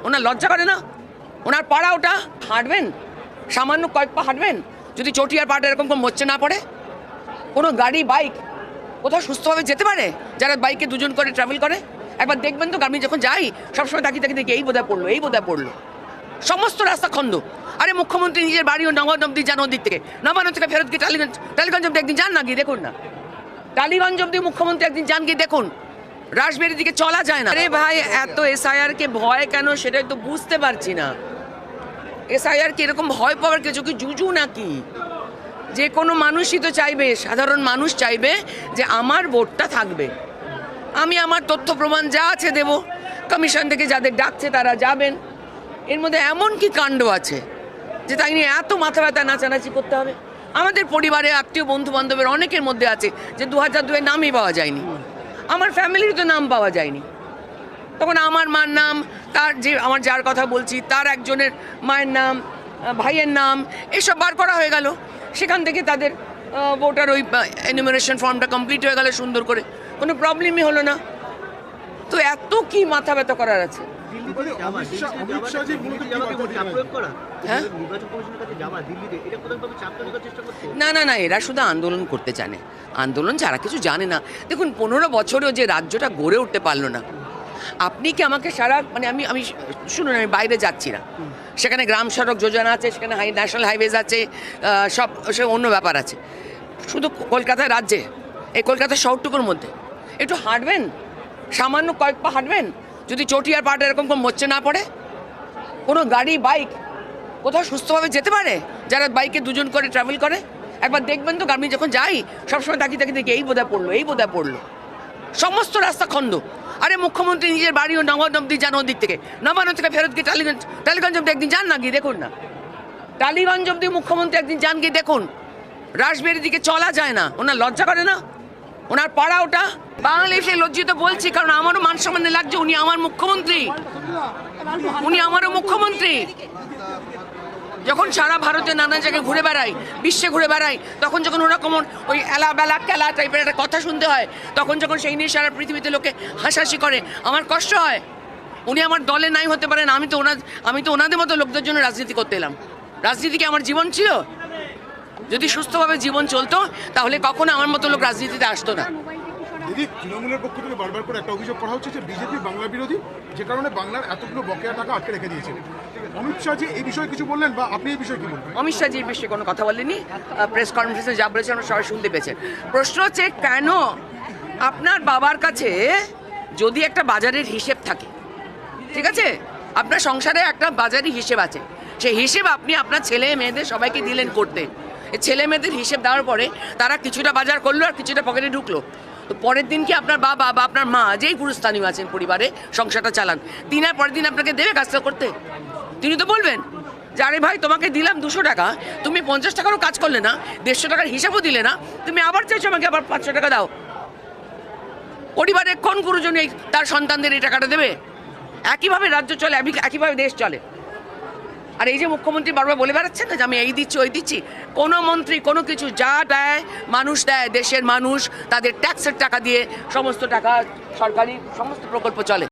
ওনার লজ্জা করে না? ওনার পাড়া ওটা হাঁটবেন, সামান্য কয়েক পা হাঁটবেন, যদি চটিয়ার পাটা এরকম কোনো মোচে না পড়ে। কোনো গাড়ি বাইক কোথাও সুস্থভাবে যেতে পারে যারা বাইকে দুজন করে ট্রাভেল করে? একবার দেখবেন তো, আমি যখন যাই সবসময় তাকিয়ে তাকিয়ে দেখি এই বোধহয় পড়লো, এই বোধহয় পড়লো। সমস্ত রাস্তা খন্দ। আরে মুখ্যমন্ত্রী নিজের বাড়ি ও নবান্ন অব্দি যান ওদিক থেকে, নবান্ন থেকে ফেরত গিয়ে টালিগঞ্জ অব্দি একদিন যান না, গিয়ে দেখুন না। টালিগঞ্জ অব্দি মুখ্যমন্ত্রী একদিন যান, গিয়ে দেখুন। রাসবেরির দিকে চলা যায় না। আরে ভাই, এত এসআইআর কে ভয় কেন সেটাই তো বুঝতে পারছি না। এসআইআর কি এরকম ভয় পাওয়ার কিছু কি জুজু নাকি? যে কোনো মানুষই তো চাইবে, সাধারণ মানুষ চাইবে যে আমার ভোটটা থাকবে, আমি আমার তথ্য প্রমাণ যা আছে দেব, কমিশন থেকে যাদের ডাকছে তারা যাবেন। এর মধ্যে এমন কি কাণ্ড আছে যে তাই নিয়ে এত মাথা ব্যথা নাচানাচি করতে হবে? আমাদের পরিবারে আত্মীয় বন্ধু বান্ধবের অনেকের মধ্যে আছে যে 2002-এর নামই পাওয়া যায়নি, আমার ফ্যামিলির তো নাম পাওয়া যায়নি। তখন আমার মার নাম, তার যে আমার যার কথা বলছি তার একজনের মায়ের নাম, ভাইয়ের নাম, এসব বার করা হয়ে গেল। সেখান থেকে তাদের ভোটার ওই এনুমারেশন ফর্মটা কমপ্লিট হয়ে গেল সুন্দর করে, কোনো প্রবলেমই হলো না। তো এত কি মাথা ব্যথা করার আছে? না না না, এরা শুধু আন্দোলন করতে জানে। আন্দোলন যারা কিছু জানে না। দেখুন, 15 বছরেও যে রাজ্যটা গড়ে উঠতে পারলো না। আপনি কি আমাকে সারা আমি শুনুন, আমি বাইরে যাচ্ছি না, সেখানে গ্রাম সড়ক যোজনা আছে, সেখানে ন্যাশনাল হাইওয়েজ আছে, সব অন্য ব্যাপার আছে। শুধু কলকাতায় রাজ্যে, এই কলকাতা শহরটুকুর মধ্যে একটু হাঁটবেন, সামান্য কয়েক পা হাঁটবেন, যদি চটিয়ার পাটা এরকম কোনো মোচে না পড়ে। কোনো গাড়ি বাইক কোথাও সুস্থভাবে যেতে পারে যারা বাইকে দুজন করে ট্রাভেল করে? একবার দেখবেন তো, আমি যখন যাই সবসময় তাকিয়ে তাকিয়ে দেখি এই বোধহয় পড়লো, এই বোধহয় পড়লো। সমস্ত রাস্তা খন্দ। আরে মুখ্যমন্ত্রী নিজের বাড়ি ও নবান্ন অব্দি যান ওদিক থেকে, নবান্ন থেকে ফেরত গিয়ে টালিগঞ্জ অব্দি একদিন যান না, গিয়ে দেখুন না। টালিগঞ্জ অব্দি মুখ্যমন্ত্রী একদিন যান, গিয়ে দেখুন। রাসবেরির দিকে চলা যায় না। ওনার লজ্জা করে না? ওনার পাড়া ওটা। বাংলাদেশে লজ্জিত বলছি, কারণ আমারও মান সম্মানে লাগছে। উনি আমার মুখ্যমন্ত্রী, উনি আমারও মুখ্যমন্ত্রী। যখন সারা ভারতে নানা জায়গায় ঘুরে বেড়াই, বিশ্বে ঘুরে বেড়াই, তখন যখন ওরকম ওই এলা বেলা কেলা টাইপের একটা কথা শুনতে হয়, তখন যখন সেই নিয়ে সারা পৃথিবীতে লোকে হাসাহাসি করে, আমার কষ্ট হয়। উনি আমার দলে নাই হতে পারেন, আমি তো ওনাদের মতো লোকদের জন্য রাজনীতি করতে এলাম। রাজনীতি কি আমার জীবন ছিল? যদি সুস্থভাবে জীবন চলতো তাহলে কখনো আমার মতো লোক রাজনীতিতে আসতো না। দিদি, তৃণমূলের পক্ষ থেকে বারবার করে একটা অভিযোগ করা হচ্ছে যে বিজেপি বাংলা বিরোধী, যে কারণে বাংলার এতগুলো বকেয়া টাকা আটকে রেখে দিয়েছে। অমিত শাহ যে এই বিষয়ে কিছু বললেন, বা আপনি এই বিষয়ে কি বলবেন? অমিত শাহ এই বিষয়ে কোনো কথা বলেনি। প্রেস কনফারেন্সে যা বলেছে আমরা সবাই শুনতে পেয়েছেন। প্রশ্ন হচ্ছে, কেন আপনার বাবার কাছে যদি একটা বাজারের হিসেব থাকে, ঠিক আছে, আপনার সংসারে একটা বাজারি হিসেব আছে, সেই হিসেব আপনি আপনার ছেলে মেয়েদের সবাইকে দিলেন করতে। ছেলে মেয়েদের হিসেব দেওয়ার পরে তারা কিছুটা বাজার করলো আর কিছুটা পকেটে ঢুকলো। তো পরের দিন কি আপনার বাবা বা আপনার মা, যেই গুরুস্থানীয় আছেন পরিবারে, সংসারটা চালান, আর পরের দিন আপনাকে দেবে কাজটা করতে? তিনি তো বলবেন যে আরে ভাই, তোমাকে দিলাম 200 টাকা, তুমি 50 টাকারও কাজ করলে না, 150 টাকার হিসাবও দিলে না, তুমি আবার চাইছো আমাকে আবার 500 টাকা দাও। পরিবারের কোন গুরুজন তার সন্তানদের এই টাকাটা দেবে? একইভাবে রাজ্য চলে, একইভাবে দেশ চলে। আর এই যে মুখ্যমন্ত্রী বারবার বলে বেড়াচ্ছেন না যে আমি এই দিচ্ছি ওই দিচ্ছি, কোনো মন্ত্রী কোনো কিছু যা দেয় মানুষ দেয়, দেশের মানুষ তাদের ট্যাক্সের টাকা দিয়ে সমস্ত টাকা, সরকারি সমস্ত প্রকল্প চলে।